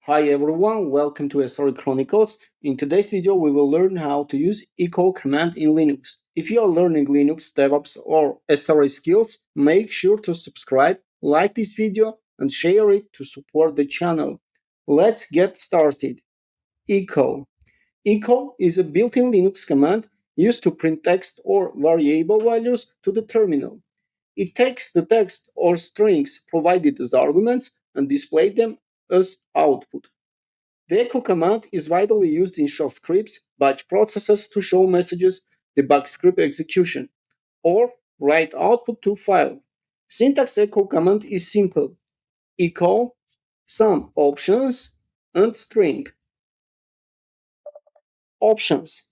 Hi everyone, welcome to Story Chronicles. In today's video, we will learn how to use echo command in Linux. If you are learning Linux, DevOps, or SRE skills, make sure to subscribe, like this video, and share it to support the channel. Let's get started. Echo. Echo is a built-in Linux command used to print text or variable values to the terminal. It takes the text or strings provided as arguments and displays them as output. The echo command is widely used in shell scripts, batch processes to show messages, debug script execution, or write output to file. Syntax echo command is simple. Echo, some options, and string. Options.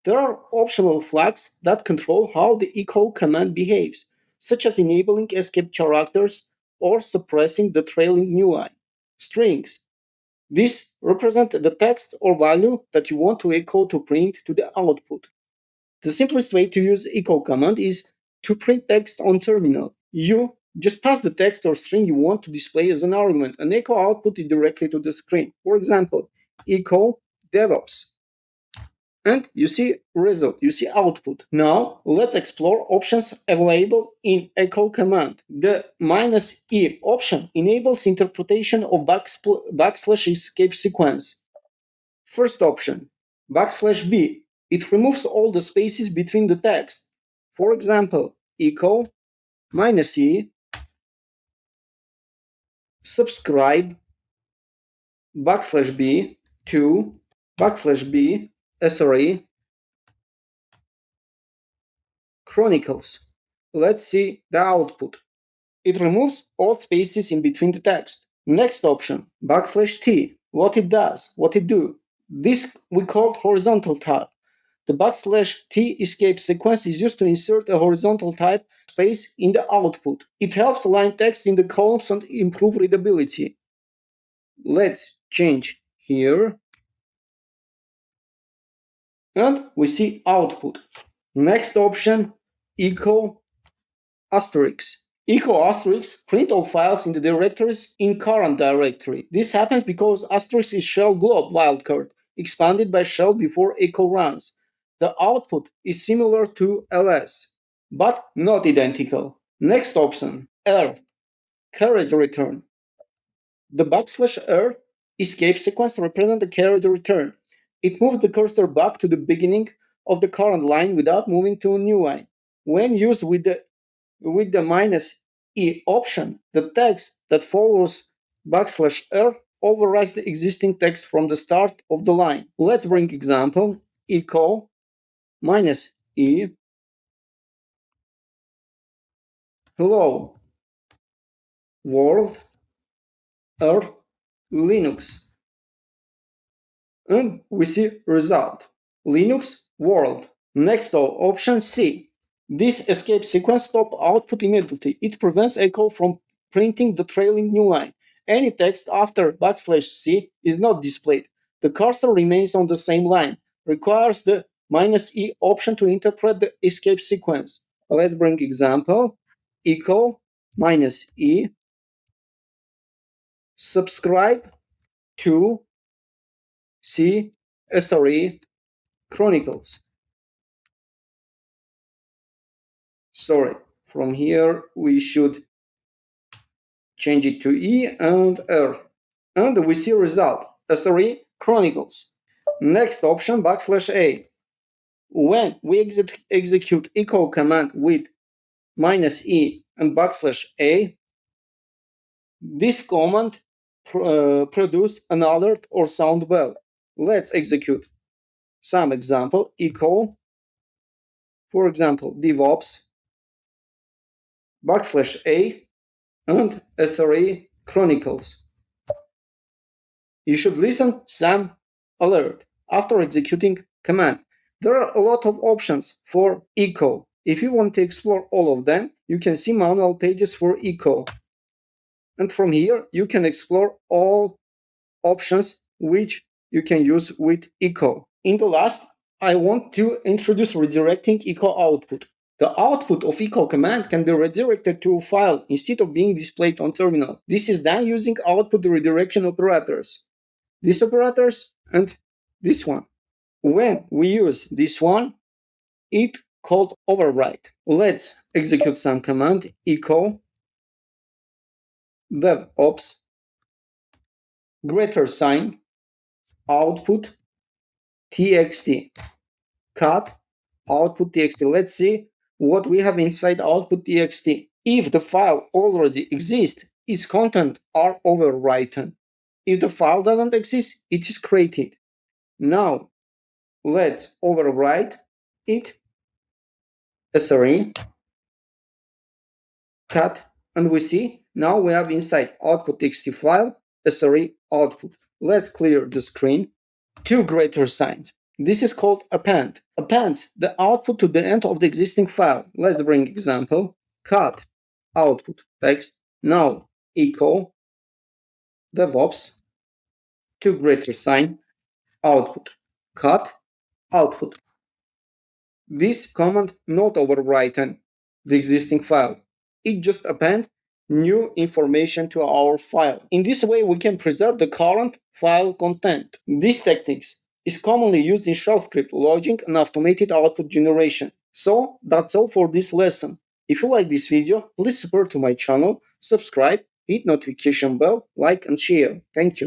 There are optional flags that control how the echo command behaves, such as enabling escape characters or suppressing the trailing new line. Strings. These represent the text or value that you want to echo to print to the output. The simplest way to use echo command is to print text on terminal. You just pass the text or string you want to display as an argument and echo output it directly to the screen. For example, echo devops. And you see result, you see output. Now let's explore options available in echo command. The "-e option enables interpretation of backslash escape sequence. First option, \b. It removes all the spaces between the text. For example, echo -e subscribe \b to \b SRE Chronicles. Let's see the output. It removes all spaces in between the text. Next option, \t. What it does, what it do. This we call horizontal type. The \t escape sequence is used to insert a horizontal type space in the output. It helps align text in the columns and improve readability. Let's change here. And we see output. Next option, echo asterisk. Echo asterisk print all files in the directories in current directory. This happens because asterisk is shell glob wildcard, expanded by shell before echo runs. The output is similar to ls, but not identical. Next option, R, carriage return. The \r escape sequence represents the carriage return. It moves the cursor back to the beginning of the current line without moving to a new line. When used with the -e option, the text that follows \r overrides the existing text from the start of the line. Let's bring example, echo -e hello world Linux. And we see result, Linux world. Next option C. This escape sequence stops output immediately. It prevents echo from printing the trailing new line. Any text after \c is not displayed. The cursor remains on the same line. Requires the -e option to interpret the escape sequence. Let's bring example. Echo -e subscribe to see SRE Chronicles. Sorry, from here we should change it to E and R. And we see result, SRE Chronicles. Next option, \a. When we execute echo command with -e and \a, this command produce an alert or sound bell. Let's execute some example, echo, for example, devops, \a, and SRE Chronicles. You should listen some alert after executing command. There are a lot of options for echo. If you want to explore all of them, you can see manual pages for echo. And from here, you can explore all options which you can use with echo. In the last, I want to introduce redirecting echo output. The output of echo command can be redirected to a file instead of being displayed on terminal. This is done using output redirection operators. these operators and this one. When we use this one, it called override. Let's execute some command echo devops greater sign output txt cut output txt. Let's see what we have inside output txt. If the file already exists, its content are overwritten. If the file doesn't exist, it is created. Now let's overwrite it sre cut, and we see now we have inside output txt file sre output. Let's clear the screen. Two greater signs. This is called append. Appends the output to the end of the existing file. Let's bring example. Cut output text. Now echo devops two greater sign output cut output. This command not overwritten the existing file. It just append new information to our file. In this way, we can preserve the current file content. These techniques is commonly used in shell script logic and automated output generation. So that's all for this lesson. If you like this video, please support to my channel, subscribe, hit notification bell, like and share. Thank you.